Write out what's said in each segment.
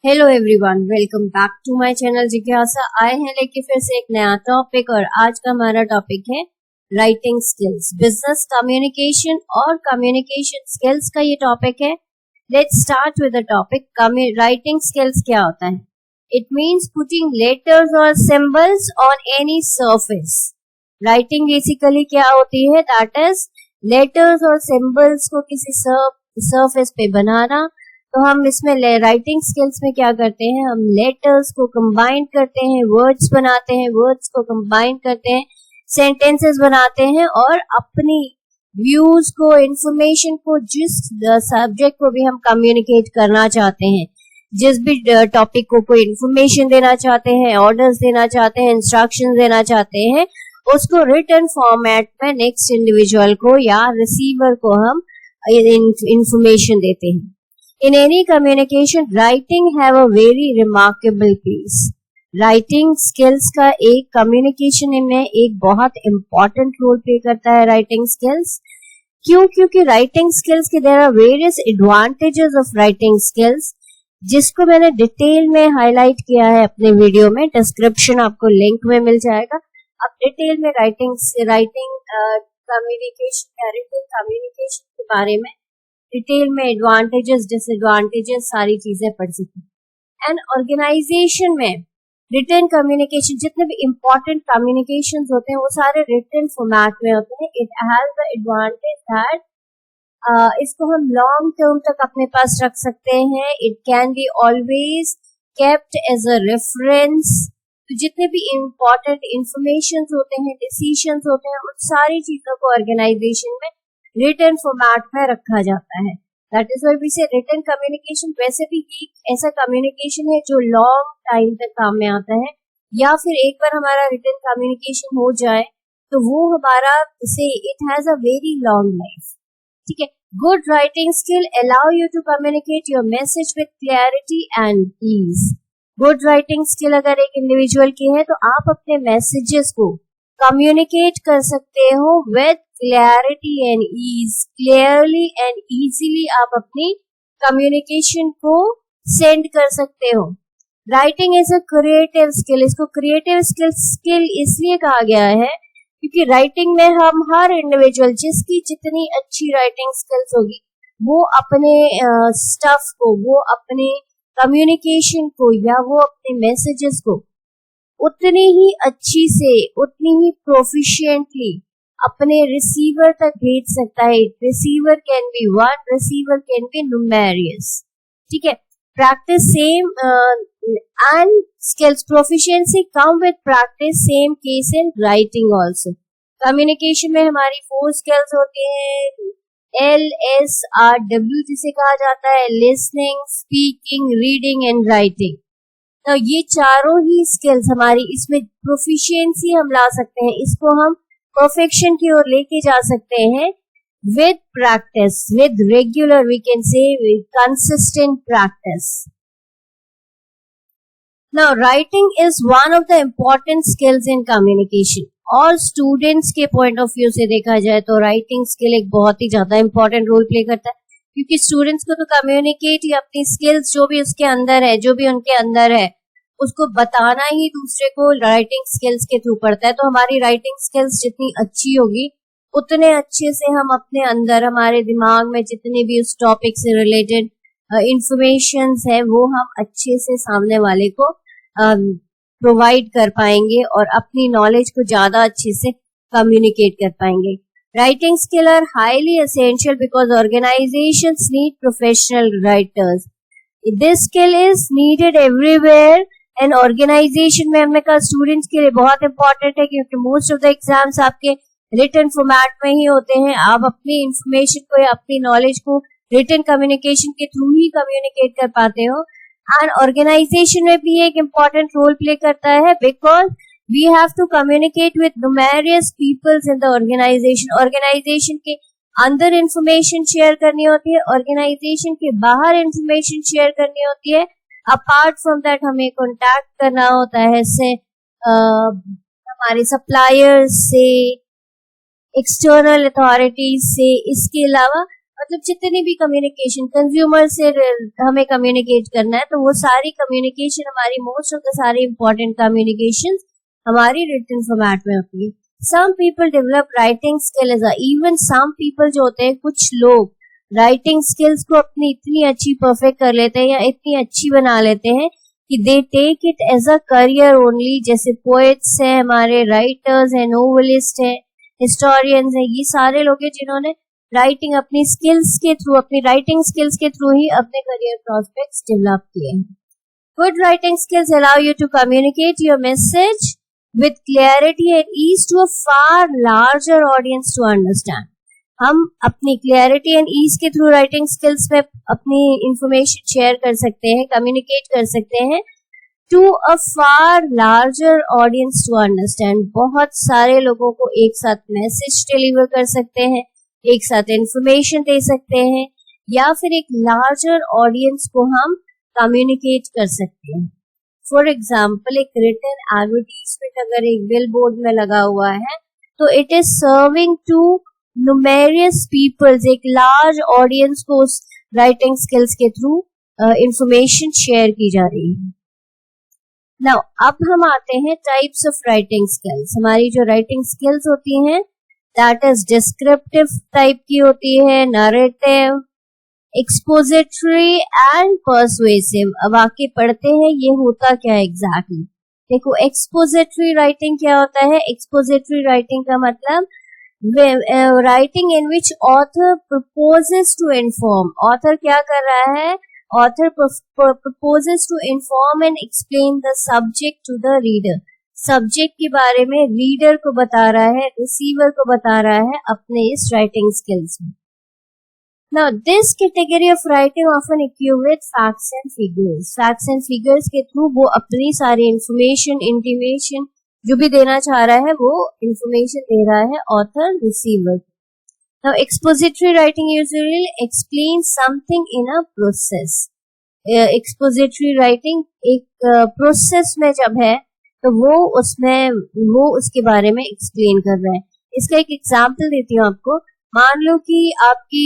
Hello everyone, welcome back to my channel जिज्ञासा। आए हैं लेके फिर से एक नया टॉपिक और आज का हमारा टॉपिक है राइटिंग स्किल्स, बिजनेस कम्युनिकेशन और कम्युनिकेशन स्किल्स का ये टॉपिक है। Let's start with the topic. Writing skills क्या होता है? इट मींस पुटिंग लेटर्स और symbols on any surface. Writing basically क्या होती है? दैट इज लेटर्स और सिंबल्स को किसी सरफेस पे बनाना। तो हम इसमें राइटिंग स्किल्स में क्या करते हैं? हम लेटर्स को कंबाइन करते हैं, वर्ड्स बनाते हैं, वर्ड्स को कंबाइन करते हैं, सेंटेंसेस बनाते हैं और अपनी व्यूज को, इंफॉर्मेशन को, जिस सब्जेक्ट को भी हम कम्युनिकेट करना चाहते हैं, जिस भी टॉपिक को कोई इंफॉर्मेशन देना चाहते हैं, ऑर्डर्स देना चाहते हैं, इंस्ट्रक्शन देना चाहते हैं, उसको रिटन फॉर्मेट में नेक्स्ट इंडिविजुअल को या रिसीवर को हम इंफॉर्मेशन देते हैं। In any communication, writing have a very remarkable piece. Writing skills का एक communication में एक बहुत important role play करता है writing skills। क्यों? क्योंकि writing skills के there are various advantages of writing skills, जिसको मैंने डिटेल में हाईलाइट किया है अपने वीडियो में। डिस्क्रिप्शन आपको लिंक में मिल जाएगा। आप डिटेल में राइटिंग कम्युनिकेशन या रिटन कम्युनिकेशन के बारे में डिटेल में एडवांटेजेस, डिसएडवांटेजेस सारी चीजें पढ़ सकते हैं। एंड ऑर्गेनाइजेशन में रिटन कम्युनिकेशन, जितने भी इंपॉर्टेंट कम्युनिकेशन होते हैं वो सारे रिटन फॉर्मेट में होते हैं। It has the advantage that इसको हम लॉन्ग टर्म तक अपने पास रख सकते हैं। It can be always kept as a reference. तो जितने भी इंपॉर्टेंट इंफॉर्मेशन होते हैं, डिसीजंस होते हैं, उन सारी चीजों को ऑर्गेनाइजेशन में रिटन फॉर्मेट में रखा जाता है। दैट इज व्हाई वी से रिटन कम्युनिकेशन वैसे भी एक ऐसा कम्युनिकेशन है जो लॉन्ग टाइम तक काम में आता है, या फिर एक बार हमारा रिटन कम्युनिकेशन हो जाए तो वो हमारा it has a very long life. ठीक है। Good writing skill allow you to communicate your message with clarity and ease. Good writing skill अगर एक इंडिविजुअल की है तो आप अपने मैसेजेस को कम्युनिकेट कर सकते हो with clarity and ease. Clearly and easily आप अपनी कम्युनिकेशन को सेंड कर सकते हो। Writing is a creative skill. इसको क्रिएटिव स्किल इसलिए कहा गया है क्योंकि राइटिंग में हम हर इंडिविजुअल जिसकी जितनी अच्छी राइटिंग स्किल्स होगी वो अपने स्टफ को, वो अपने कम्युनिकेशन को या वो अपने मैसेजेस को उतनी ही अच्छी से, उतनी ही प्रोफिशिएंटली अपने रिसीवर तक भेज सकता है। Receiver can be one, receiver can be numerous. ठीक है। Practice same and skills proficiency come with practice, same case in writing also. Communication में हमारी 4 स्किल्स होती हैं, LSRW जिसे कहा जाता है, listening, speaking, reading and writing. तो ये चारों ही स्किल्स हमारी इसमें प्रोफिशिएंसी हम ला सकते हैं, इसको हम परफेक्शन की ओर लेके जा सकते हैं with practice, with regular, we can say with consistent practice. Now writing is one of the important skills in communication. और स्टूडेंट्स के पॉइंट ऑफ व्यू से देखा जाए तो राइटिंग स्किल एक बहुत ही ज्यादा इंपॉर्टेंट रोल प्ले करता है, क्योंकि स्टूडेंट्स को तो कम्युनिकेट या अपनी स्किल्स जो भी उसके अंदर है, जो भी उनके अंदर है, उसको बताना ही दूसरे को राइटिंग स्किल्स के थ्रू पड़ता है। तो हमारी राइटिंग स्किल्स जितनी अच्छी होगी उतने अच्छे से हम अपने अंदर, हमारे दिमाग में जितने भी उस टॉपिक से रिलेटेड इंफॉर्मेशन है वो हम अच्छे से सामने वाले को प्रोवाइड कर पाएंगे और अपनी नॉलेज को ज्यादा अच्छे से कम्युनिकेट कर पाएंगे। Writing skills are highly essential because organizations need professional writers. This skill is needed everywhere and organization में हमने कहा स्टूडेंट्स के लिए बहुत इंपॉर्टेंट है, क्योंकि मोस्ट ऑफ द एग्जाम्स आपके रिटन फॉर्मेट में ही होते हैं। आप अपनी इंफॉर्मेशन को या अपनी नॉलेज को रिटन कम्युनिकेशन के थ्रू ही कम्युनिकेट कर पाते हो। एंड ऑर्गेनाइजेशन में भी एक इम्पॉर्टेंट रोल प्ले करता है because we have to communicate with numerous peoples in the organization. Organization के अंदर इंफॉर्मेशन शेयर करनी होती है, ऑर्गेनाइजेशन के बाहर इंफॉर्मेशन शेयर करनी होती है। अपार्ट फ्रॉम दैट हमें कॉन्टैक्ट करना होता है से हमारे सप्लायर्स से, एक्सटर्नल अथॉरिटीज से। इसके अलावा मतलब जितनी भी कम्युनिकेशन कंज्यूमर से हमें कम्युनिकेट करना है, तो वो सारी कम्युनिकेशन हमारी, मोस्ट ऑफ द सारी इंपॉर्टेंट कम्युनिकेशन हमारी रिटन फॉर्मेट में होती है. Some people develop writing skill as even some people जो होते हैं, कुछ लोग राइटिंग स्किल्स को अपनी इतनी अच्छी परफेक्ट कर लेते हैं या इतनी अच्छी बना लेते हैं कि they take it as a career only. जैसे पोएट्स हैं, हमारे राइटर्स हैं, नोवेलिस्ट हैं, हिस्टोरियंस हैं, ये सारे लोग हैं जिन्होंने राइटिंग अपनी स्किल्स के थ्रू, अपनी राइटिंग स्किल्स के थ्रू ही अपने करियर प्रोस्पेक्ट्स डेवलप किए हैं. Good writing skills allow you to communicate your message with clarity and ease to a far larger audience to understand. हम अपनी क्लैरिटी एंड ईज के through writing skills में अपनी information share कर सकते हैं, कम्युनिकेट कर सकते हैं to a far larger audience to understand. बहुत सारे लोगों को एक साथ मैसेज डिलीवर कर सकते हैं, एक साथ इंफॉर्मेशन दे सकते हैं, या फिर एक लार्जर ऑडियंस को हम कम्युनिकेट कर सकते हैं. फॉर एग्जाम्पल, एक रिटन एडवर्टीजमेंट अगर एक बिल बोर्ड में लगा हुआ है, तो it is serving to numerous peoples, एक लार्ज ऑडियंस को उस राइटिंग स्किल्स के थ्रू इंफॉर्मेशन शेयर की जा रही है. नाउ अब हम आते हैं टाइप्स ऑफ राइटिंग स्किल्स. हमारी जो राइटिंग स्किल्स होती हैं, दैट इज डिस्क्रिप्टिव टाइप की होती है, नरेटिव, एक्सपोजिटरी एंड पर्सुएसिव. अब आके पढ़ते हैं ये होता क्या है एग्जैक्टली. देखो, एक्सपोजिटरी राइटिंग क्या होता है. एक्सपोजिटरी राइटिंग का मतलब writing in which author proposes to inform. Author क्या कर रहा है, author proposes to inform and explain the subject to the reader. Subject के बारे में रीडर को बता रहा है, रिसीवर को बता रहा है अपने इस राइटिंग स्किल्स में. Now, this category of writing often equipped with facts and figures. Facts and figures के थ्रू वो अपनी सारी information, intimation जो भी देना चाह रहा है, वो information दे रहा है author, receiver. Now, expository writing usually explains something in a process. Expository writing एक process में जब है, तो वो उसके बारे में explain कर रहा है. इसका एक example देती हूँ आपको. मान लो कि आपकी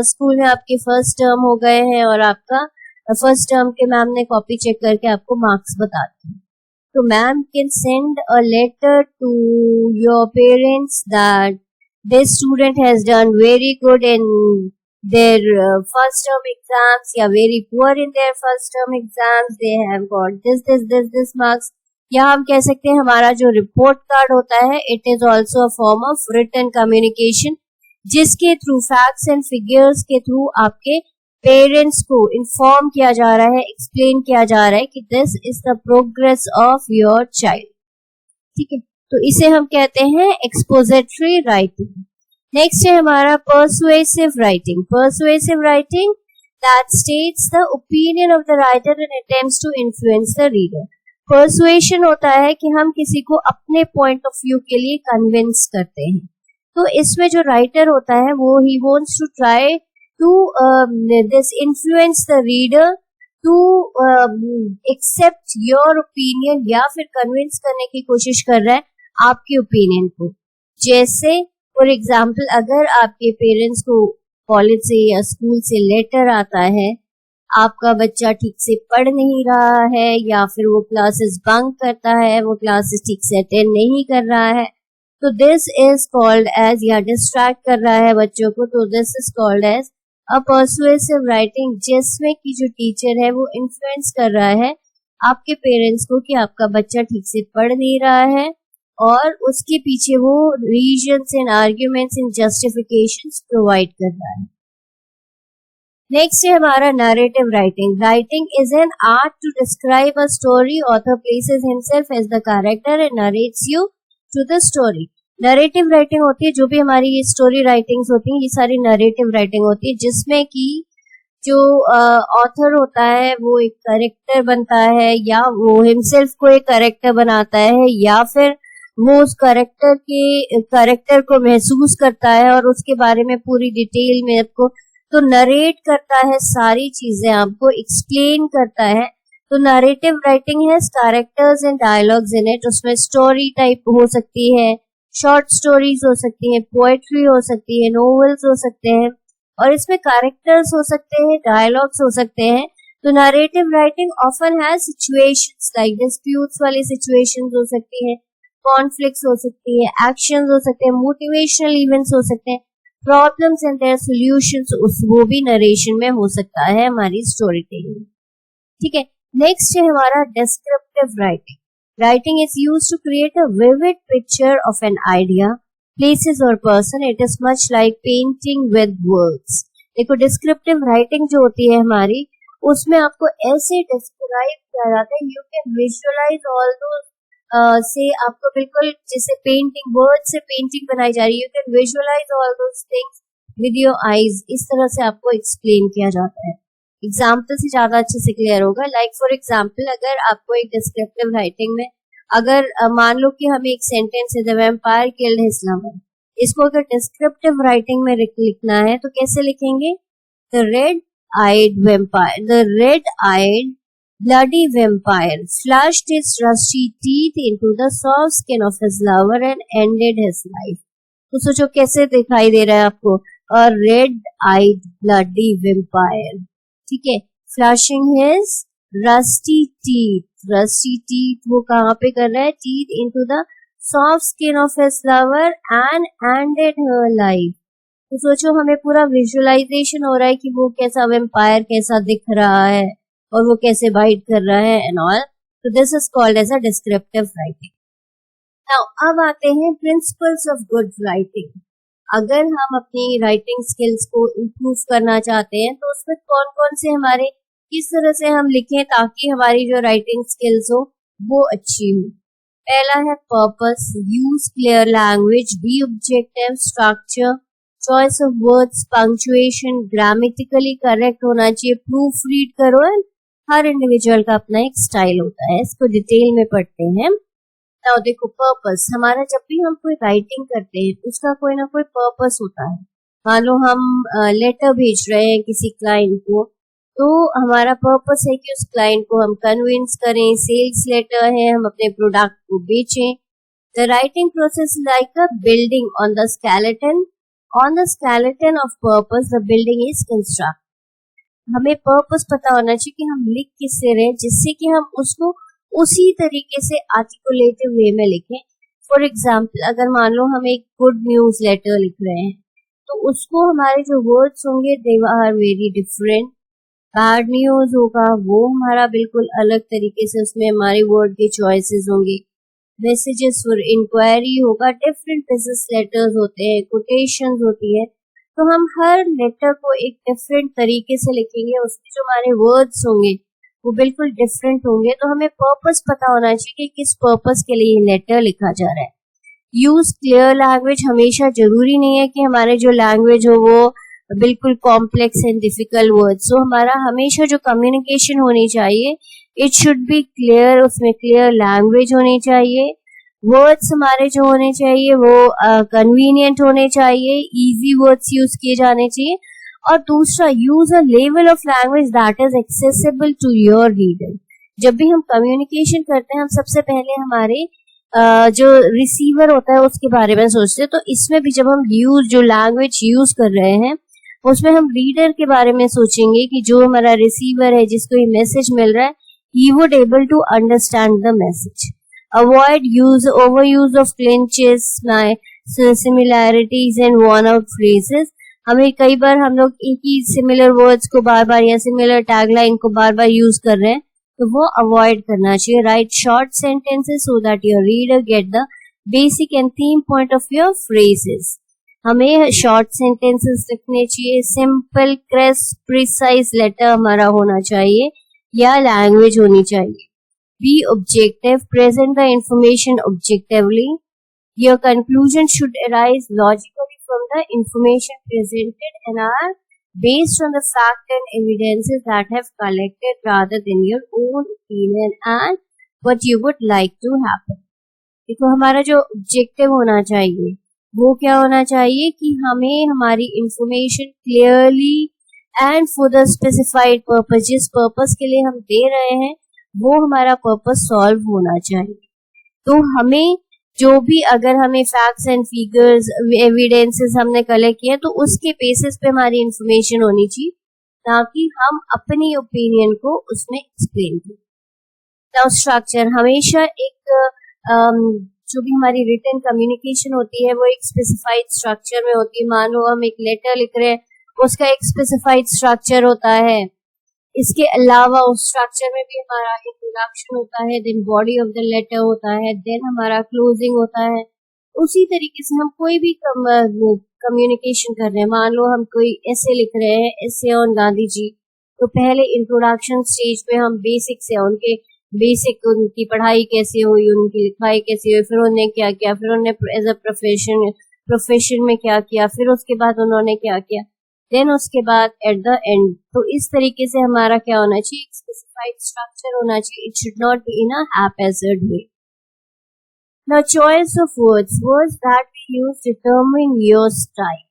स्कूल में आपके फर्स्ट टर्म हो गए हैं और आपका फर्स्ट टर्म के मैम ने कॉपी चेक करके आपको मार्क्स बता दिए. तो ma'am can send a letter to your parents that this student has done very good in their first term exams या very poor in their first term exams, they have got this marks. या हम कह सकते हैं हमारा जो report card होता है, it is also a form of written communication, जिसके थ्रू फैक्ट्स एंड फिगर्स के थ्रू आपके पेरेंट्स को इन्फॉर्म किया जा रहा है, एक्सप्लेन किया जा रहा है कि this is the progress of your child. ठीक है, तो इसे हम कहते हैं एक्सपोजिटरी राइटिंग. नेक्स्ट है हमारा persuasive writing. Persuasive writing that states the opinion of the writer and attempts to influence the reader. Persuasion होता है कि हम किसी को अपने पॉइंट ऑफ व्यू के लिए कन्विंस करते हैं. तो इसमें जो राइटर होता है वो ही wants to try to this influence the reader to accept your opinion, या फिर कन्विंस करने की कोशिश कर रहा है आपके ओपिनियन को. जैसे फॉर एग्जाम्पल, अगर आपके पेरेंट्स को कॉलेज से या स्कूल से लेटर आता है, आपका बच्चा ठीक से पढ़ नहीं रहा है या फिर वो क्लासेस बंक करता है, वो क्लासेस ठीक से अटेंड नहीं कर रहा है, तो दिस इज कॉल्ड एज, या डिस्ट्रैक्ट कर रहा है बच्चों को, तो this is called as a persuasive writing, जिसमें की जो टीचर है वो इन्फ्लुएंस कर रहा है आपके पेरेंट्स को कि आपका बच्चा ठीक से पढ़ नहीं रहा है, और उसके पीछे वो reasons and arguments and justifications provide कर रहा है. नेक्स्ट है हमारा narrative writing. Writing is an art to describe a story. Author places himself as the character and narrates you to the story. Narrative writing होती है, जो भी हमारी ये स्टोरी राइटिंग्स होती हैं, ये सारी नरेटिव राइटिंग होती है, जिसमें कि जो ऑथर होता है वो एक कैरेक्टर बनता है, या वो हिमसेल्फ को एक कैरेक्टर बनाता है, या फिर वो उस कैरेक्टर को महसूस करता है और उसके बारे में पूरी डिटेल में आपको तो नरेट करता है, सारी चीजें आपको एक्सप्लेन करता है. तो नरेटिव राइटिंग है characters and dialogues in it. उसमें स्टोरी टाइप हो सकती है, शॉर्ट स्टोरीज हो सकती हैं, पोएट्री हो सकती है, नोवेल्स हो सकते हैं, और इसमें कैरेक्टर्स हो सकते हैं, डायलॉग्स हो सकते हैं। तो narrative writing often has situations like disputes वाली सिचुएशंस हो सकती है, कॉन्फ्लिक्ट्स हो सकती है, एक्शंस हो सकते हैं, मोटिवेशनल इवेंट्स हो सकते हैं, प्रॉब्लम्स एंड देयर सॉल्यूशंस, वो भी नरेशन में हो सकता है हमारी स्टोरी टेलिंग। ठीक है, नेक्स्ट है हमारा descriptive writing. Writing is used to create a vivid picture of an idea, places और person. It is much like painting with words. देखो, डिस्क्रिप्टिव राइटिंग जो होती है हमारी, उसमें आपको ऐसे डिस्क्राइब किया जाता है, यू कैन विजुअलाइज ऑल दो से आपको बिल्कुल जैसे पेंटिंग, वर्ड से पेंटिंग बनाई जा रही है, you can visualise all those things with your eyes. इस तरह से आपको एक्सप्लेन किया जाता है। एग्जाम्पल से ज्यादा अच्छे से क्लियर होगा। लाइक फॉर एग्जाम्पल, अगर आपको एक डिस्क्रिप्टिव राइटिंग में अगर मान लो कि हमें एक सेंटेंस है, the vampire killed his lover, इसको अगर डिस्क्रिप्टिव राइटिंग में लिखना है तो कैसे लिखेंगे? The red-eyed vampire, the red-eyed bloody vampire flashed his rusty teeth into the soft skin of his lover and ended his life. तो सोचो कैसे दिखाई दे रहा है आपको, a red-eyed bloody vampire, ठीक है, flashing his rusty teeth वो कहाँ पे कर रहा है? teeth into the soft skin of his lover and ended her life. तो सोचो हमें पूरा विजुअलाइजेशन हो रहा है कि वो कैसा वेम्पायर कैसा दिख रहा है और वो कैसे बाइट कर रहा है एंड ऑल। तो this is called as a descriptive writing. Now अब आते हैं प्रिंसिपल्स ऑफ गुड राइटिंग। अगर हम अपनी राइटिंग स्किल्स को इम्प्रूव करना चाहते हैं तो उसमें कौन कौन से हमारे किस तरह से हम लिखें ताकि हमारी जो राइटिंग स्किल्स हो वो अच्छी हो। पहला है purpose, use clear language, B objective, structure, choice of words, punctuation, grammatically correct होना चाहिए, प्रूफ रीड करो। एंड हर इंडिविजुअल का अपना एक स्टाइल होता है, इसको डिटेल में पढ़ते हैं। नाउ देखो, पर्पस, हमारा जब भी हम कोई राइटिंग करते हैं उसका कोई ना कोई पर्पस होता है। मान लो हम लेटर भेज रहे हैं किसी क्लाइंट को, तो हमारा पर्पस है कि उस क्लाइंट को हम कन्विंस करें, सेल्स लेटर है, हम अपने प्रोडक्ट को बेचें। The writing process like a building on the skeleton of purpose the building is constructed. हमें पर्पस पता होना चाहिए कि हम लिख किससे रहे, जिससे कि हम उसको उसी तरीके से आर्टिकुलेटिव वे में लिखें। फॉर एग्जाम्पल, अगर मान लो हम एक गुड न्यूज लेटर लिख रहे हैं तो उसको हमारे जो वर्ड्स होंगे they are very different. Bad news होगा वो हमारा बिल्कुल अलग तरीके से उसमें हमारे वर्ड के चॉइसेस होंगे। मैसेजेस फॉर इंक्वायरी होगा, डिफरेंट बिजनेस लेटर्स होते हैं, कोटेशंस होती है, तो हम हर लेटर को एक डिफरेंट तरीके से लिखेंगे, उसके जो हमारे वर्ड्स होंगे वो बिल्कुल डिफरेंट होंगे। तो हमें पर्पस पता होना चाहिए कि किस पर्पस के लिए ये लेटर लिखा जा रहा है। यूज क्लियर लैंग्वेज, हमेशा जरूरी नहीं है कि हमारे जो लैंग्वेज हो वो बिल्कुल कॉम्प्लेक्स एंड डिफिकल्ट वर्ड्स हो। हमारा हमेशा जो कम्युनिकेशन होनी चाहिए इट शुड बी क्लियर, उसमें क्लियर लैंग्वेज होनी चाहिए। वर्ड्स हमारे जो होने चाहिए वो कन्वीनियंट होने चाहिए, इजी वर्ड्स यूज किए जाने चाहिए। और दूसरा, use a level of language that is accessible to your reader. जब भी हम कम्युनिकेशन करते हैं हम सबसे पहले हमारे जो रिसीवर होता है उसके बारे में सोचते हैं। तो इसमें भी जब हम जो लैंग्वेज यूज कर रहे हैं उसमें हम रीडर के बारे में सोचेंगे कि जो हमारा रिसीवर है जिसको ये मैसेज मिल रहा है he would able to understand the message. Avoid overuse of clinches, similarities and worn out phrases. हमें कई बार हम लोग एक ही सिमिलर वर्ड्स को बार बार या सिमिलर टैगलाइन को बार बार यूज कर रहे हैं, तो वो अवॉइड करना चाहिए। Right short sentences so that your reader get the basic and theme point of your phrases. हमें शॉर्ट सेंटेंसेस लिखने चाहिए, सिंपल क्रिस्प प्रिसाइज लेटर हमारा होना चाहिए या लैंग्वेज होनी चाहिए। Be objective, present the information objectively. Your conclusion should arise logically from the information presented and are based on the fact and evidences that have collected rather than your own opinion and what you would like to happen. देखो, हमारा जो objective होना चाहिए वो क्या होना चाहिए कि हमें हमारी information clearly and for the specified purpose, जिस पर्पस के लिए हम दे रहे हैं वो हमारा पर्पस सॉल्व होना चाहिए। तो हमें जो भी अगर हमें फैक्ट्स एंड फिगर्स एविडेंसेस हमने कलेक्ट किए तो उसके बेसिस पे हमारी इंफॉर्मेशन होनी चाहिए, ताकि हम अपनी ओपिनियन को उसमें एक्सप्लेन करें। नाउ स्ट्रक्चर, हमेशा एक जो भी हमारी रिटन कम्युनिकेशन होती है वो एक स्पेसिफाइड स्ट्रक्चर में होती है। मान लो हम एक लेटर लिख रहे हैं, उसका एक स्पेसिफाइड स्ट्रक्चर होता है। इसके अलावा उस स्ट्रक्चर में भी हमारा इंट्रोडक्शन होता है, then body of the letter होता है, देन हमारा क्लोजिंग होता है। उसी तरीके से हम कोई भी कम्युनिकेशन कर रहे हैं, मान लो हम कोई ऐसे लिख रहे हैं, ऐसे ऑन गांधी जी, तो पहले इंट्रोडक्शन स्टेज पे हम बेसिक से उनके बेसिक, उनकी पढ़ाई कैसे हुई, उनकी लिखाई कैसी हुई, फिर उन्होंने क्या किया, फिर उन्होंने एज अ प्रोफेशन में क्या किया, फिर उसके बाद उन्होंने क्या किया, देन उसके बाद एट द एंड। तो इस तरीके से हमारा क्या होना चाहिए, एक स्पेसिफाइड स्ट्रक्चर होना चाहिए। It should not be in a haphazard way. Now, choice of words that we use determine your style.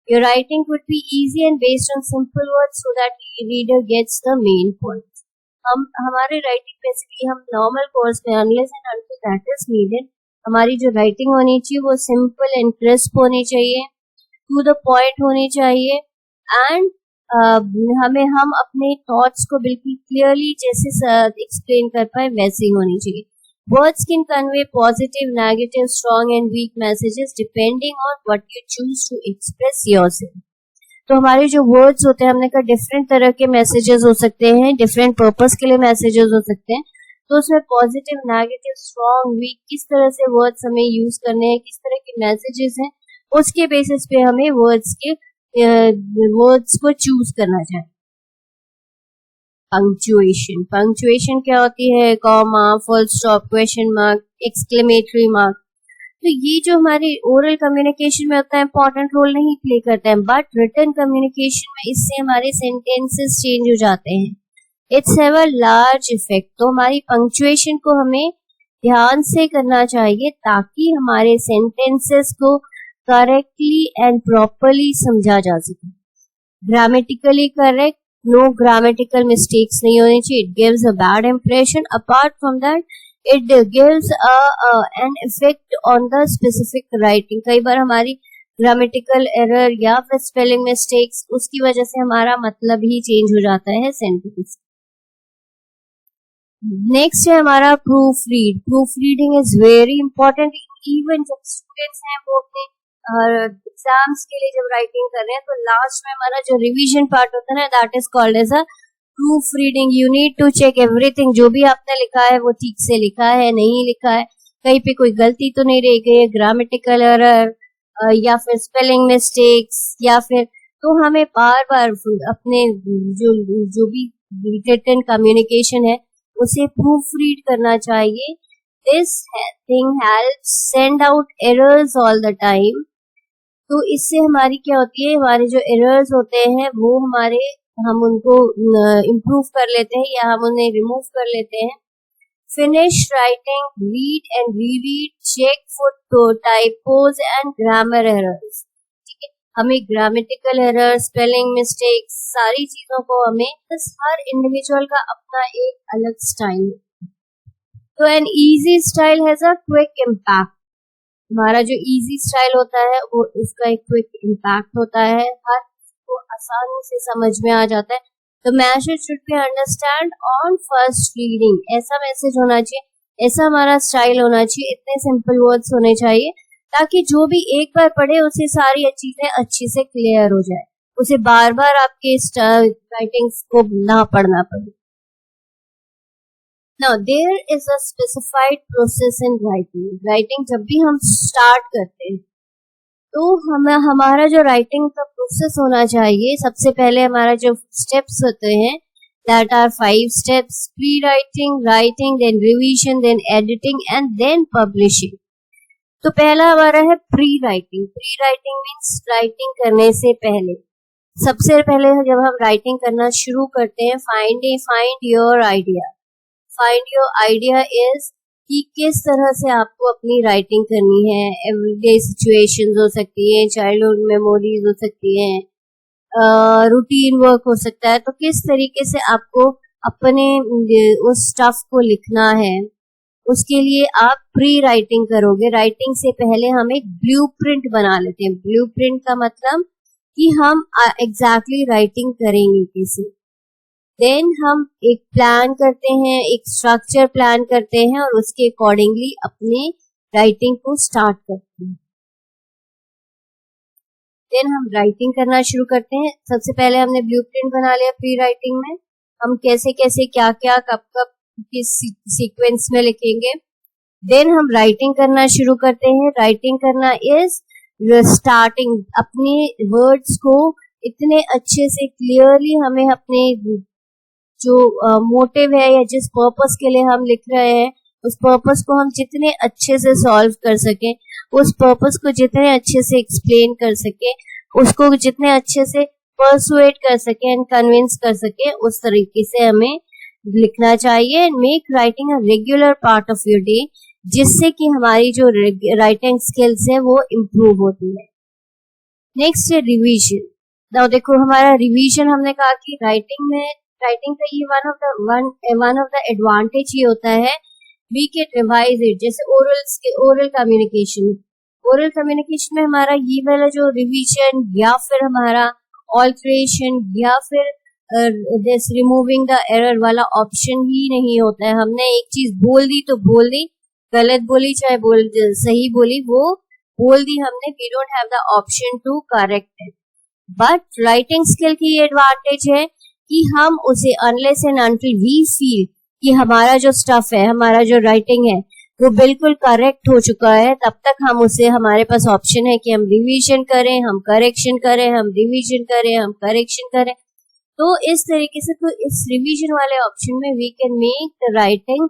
Your writing could be easy and based on simple words so that the reader gets the main point. हमारे writing basically हम normal course में unless and until that is needed, हमारी जो writing होनी चाहिए वो simple and crisp होनी चाहिए, टू द पॉइंट होनी चाहिए, एंड हम अपने थॉट्स को बिल्कुल क्लियरली जैसे एक्सप्लेन कर पाए वैसे ही होनी चाहिए। Words can convey positive, negative, strong and weak messages depending on what you choose to express yourself. तो हमारे जो वर्ड्स होते हैं, हमने कहा डिफरेंट तरह के मैसेजेस हो सकते हैं, डिफरेंट पर्पस के लिए मैसेजेस हो सकते हैं। तो उसमें पॉजिटिव, नेगेटिव, स्ट्रॉन्ग, वीक, किस तरह से वर्ड्स हमें यूज करने हैं, किस तरह के मैसेजेस हैं, उसके बेसिस पे हमें वर्ड्स को चूज करना चाहिए। पंक्चुएशन क्या होती है, comma, full stop, question mark, exclamatory mark. तो ये जो हमारी ओरल कम्युनिकेशन में होता है इंपॉर्टेंट रोल नहीं प्ले करता है, बट रिटन कम्युनिकेशन में इससे हमारे सेंटेंसेस चेंज हो जाते हैं। It's have a large effect. तो हमारी पंक्चुएशन को हमें ध्यान से करना चाहिए ताकि हमारे सेंटेंसेस को करेक्टली एंड प्रॉपरली समझा जा सके। Grammatically correct, no grammatical mistakes नहीं होनी चाहिए। It gives a bad impression. Apart from that it gives an effect on the specific writing. कई बार हमारी ग्रामेटिकल एरर या फिर स्पेलिंग मिस्टेक्स, उसकी वजह से हमारा मतलब ही चेंज हो जाता है सेंटेंस। नेक्स्ट है हमारा proof read. Proof reading is very important. Even जब स्टूडेंट्स हैं वो अपने एग्जाम्स के लिए जब राइटिंग कर रहे हैं तो लास्ट में हमारा जो रिवीजन पार्ट होता है ना, that is called as a proof reading. You need to check everything, जो भी आपने लिखा है वो ठीक से लिखा है, नहीं लिखा है, कहीं पे कोई गलती तो नहीं रह गई है, ग्रामेटिकल एरर या फिर स्पेलिंग मिस्टेक्स, या फिर तो हमें बार बार अपने जो भी रिटन कम्युनिकेशन है उसे प्रूफ रीड करना चाहिए। This thing helps send out errors all the time. तो इससे हमारी क्या होती है, हमारे जो एरर्स होते हैं वो हम उनको इम्प्रूव कर लेते हैं या हम उन्हें रिमूव कर लेते हैं। Finish writing, read and reread, check for typos and grammar errors. ठीक है, हमें ग्रामेटिकल एरर, स्पेलिंग मिस्टेक्स, सारी चीजों को हमें, हर इंडिविजुअल का अपना एक अलग स्टाइल है। तो an easy style has a quick impact. हमारा जो इजी स्टाइल होता है वो इसका एक क्विक इम्पैक्ट होता है, हर को आसानी से समझ में आ जाता है। तो message should be understand on first reading. ऐसा मैसेज होना चाहिए, ऐसा हमारा स्टाइल होना चाहिए, इतने सिंपल वर्ड्स होने चाहिए ताकि जो भी एक बार पढ़े उसे सारी चीजें अच्छे से क्लियर हो जाए, उसे बार बार आपके राइटिंग्स को ना पढ़ना पड़े। Now there is a specified process in writing. Writing जब भी हम स्टार्ट करते हैं तो हमारा जो राइटिंग का प्रोसेस होना चाहिए, सबसे पहले हमारा जो स्टेप्स होते हैं that are 5 steps: pre writing, writing, then revision, then editing and then publishing. तो पहला हमारा है pre writing. Pre writing means writing करने से पहले। सबसे पहले जब हम राइटिंग करना शुरू करते हैं, find your idea. Find your idea is कि किस तरह से आपको अपनी राइटिंग करनी है। एवरीडे सिचुएशंस हो सकती है, चाइल्डहुड मेमोरीज हो सकती है, रूटीन वर्क हो सकता है। तो किस तरीके से आपको अपने उस स्टफ को लिखना है, उसके लिए आप प्री राइटिंग करोगे। राइटिंग से पहले हम एक ब्लूप्रिंट बना लेते हैं। ब्लूप्रिंट का मतलब कि हम एग्जैक्टली राइटिंग करेंगे कैसे। देन हम एक प्लान करते हैं, एक स्ट्रक्चर प्लान करते हैं और उसके अकॉर्डिंगली अपने राइटिंग को स्टार्ट करते हैं। देन हम राइटिंग करना शुरू करते हैं। सबसे पहले हमने ब्लूप्रिंट बना लिया प्री राइटिंग में, हम कैसे कैसे क्या क्या कब कब किस सीक्वेंस में लिखेंगे। देन हम राइटिंग करना शुरू करते हैं। राइटिंग करना इज स्टार्टिंग, अपने वर्ड्स को इतने अच्छे से क्लियरली हमें अपने जो मोटिव है या जिस पर्पस के लिए हम लिख रहे हैं उस पर्पस को हम जितने अच्छे से सॉल्व कर सकें, उस पर्पस को जितने अच्छे से एक्सप्लेन कर सके, उसको जितने अच्छे से परसुएट कर सके एंड कन्विंस कर सके, उस तरीके से हमें लिखना चाहिए। Make writing a regular part of your day, जिससे कि हमारी जो राइटिंग स्किल्स है वो इम्प्रूव होती है। नेक्स्ट है रिवीजन। नाउ देखो हमारा रिवीजन, हमने कहा कि राइटिंग का ये वन ऑफ द एडवांटेज ये होता है, वी कैन रिवाइज इट। जैसे ओरल कम्युनिकेशन में हमारा ये वाला जो रिवीजन या फिर हमारा ऑल्टरेशन या फिर दिस रिमूविंग द एरर वाला ऑप्शन ही नहीं होता है। हमने एक चीज बोल दी तो बोल दी, गलत बोली चाहे सही बोली, वो बोल दी हमने, we don't have the option to correct it. But writing skill की ये एडवांटेज है कि हम उसे unless and until we feel कि हमारा जो स्टफ है, हमारा जो राइटिंग है वो बिल्कुल करेक्ट हो चुका है, तब तक हम उसे, हमारे पास ऑप्शन है कि हम रिवीजन करें, हम करेक्शन करें, हम रिवीजन करें, हम करेक्शन करें। तो इस तरीके से, तो इस रिवीजन वाले ऑप्शन में we can make the writing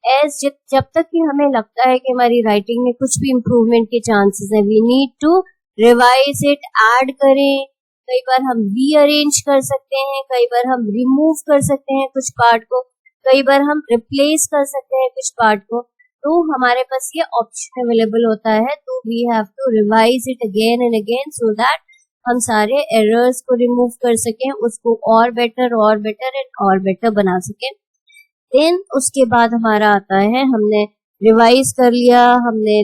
as, जब तक कि हमें लगता है कि हमारी राइटिंग में कुछ भी इम्प्रूवमेंट के चांसेस है, we need to revise it, add करें। कई बार हम रीअरेंज कर सकते हैं, कई बार हम रिमूव कर सकते हैं कुछ पार्ट को, कई बार हम रिप्लेस कर सकते हैं कुछ पार्ट को। तो हमारे पास ये ऑप्शन अवेलेबल होता है, तो we have to revise it again and again so that हम सारे एरर्स को रिमूव कर सकें, उसको और बेटर एंड और बेटर बना सकें। देन उसके बाद हमारा आता है, हमने रिवाइज कर लिया, हमने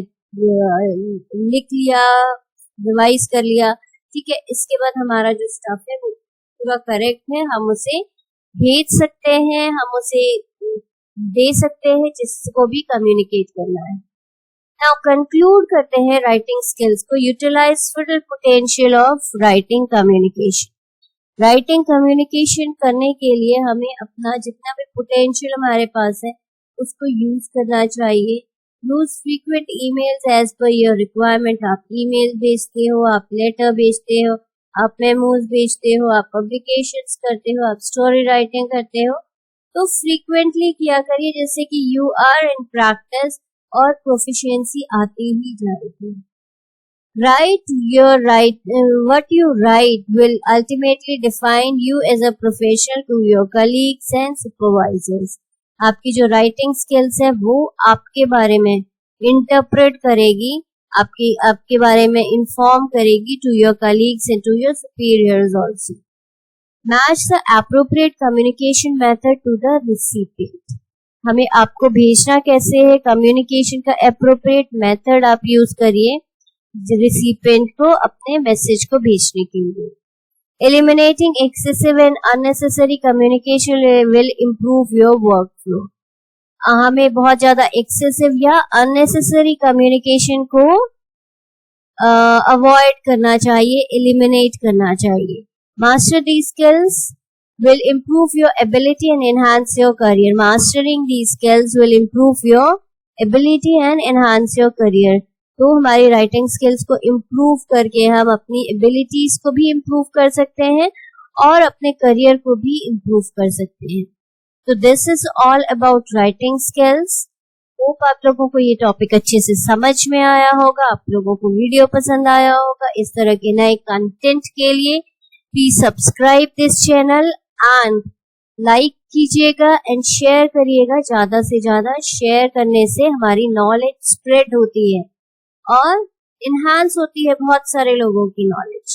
लिख लिया, रिवाइज कर लिया, ठीक है। इसके बाद हमारा जो स्टफ है वो पूरा करेक्ट है, हम उसे भेज सकते हैं, हम उसे दे सकते हैं जिसको भी कम्युनिकेट करना है। नाउ कंक्लूड करते हैं राइटिंग स्किल्स को। Utilize full potential of writing communication. Writing communication करने के लिए हमें अपना जितना भी पोटेंशियल हमारे पास है उसको यूज करना चाहिए। Use frequent emails as per your requirement. आप ईमेल भेजते हो, आप लेटर भेजते हो, आप मेमोज भेजते हो, आप पब्लिकेशंस करते हो, आप स्टोरी राइटिंग करते हो, तो फ्रीक्वेंटली किया करिए, जैसे कि यू आर इन प्रैक्टिस और प्रोफिशिएंसी आती ही जाएगी। What you write will ultimately define you as a professional to your colleagues and supervisors. आपकी जो राइटिंग स्किल्स है वो आपके बारे में इंटरप्रेट करेगी, आपके बारे में इंफॉर्म करेगी to your colleagues and to your superiors also. Match the appropriate communication method to the recipient. हमें आपको भेजना कैसे है, कम्युनिकेशन का एप्रोप्रिएट मेथड आप यूज करिए रिसिपिएंट को अपने मैसेज को भेजने के लिए। Eliminating excessive and unnecessary communication will improve your workflow. हमें बहुत ज्यादा एक्सेसिव या अननेसेसरी कम्युनिकेशन को अवॉइड करना चाहिए, एलिमिनेट करना चाहिए। Master these skills will improve your ability and enhance your career. Mastering these skills will improve your ability and enhance your career. तो हमारी राइटिंग स्किल्स को इम्प्रूव करके हम अपनी एबिलिटीज को भी इम्प्रूव कर सकते हैं और अपने करियर को भी इम्प्रूव कर सकते हैं। तो this is all about writing skills. Hope आप लोगों को ये टॉपिक अच्छे से समझ में आया होगा, आप लोगों को वीडियो पसंद आया होगा। इस तरह के नए कंटेंट के लिए please subscribe this channel and like कीजिएगा एंड शेयर करिएगा। ज्यादा से ज्यादा शेयर करने से हमारी नॉलेज स्प्रेड होती है और इनहांस होती है बहुत सारे लोगों की नॉलेज।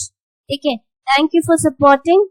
ठीक है, थैंक यू फॉर सपोर्टिंग।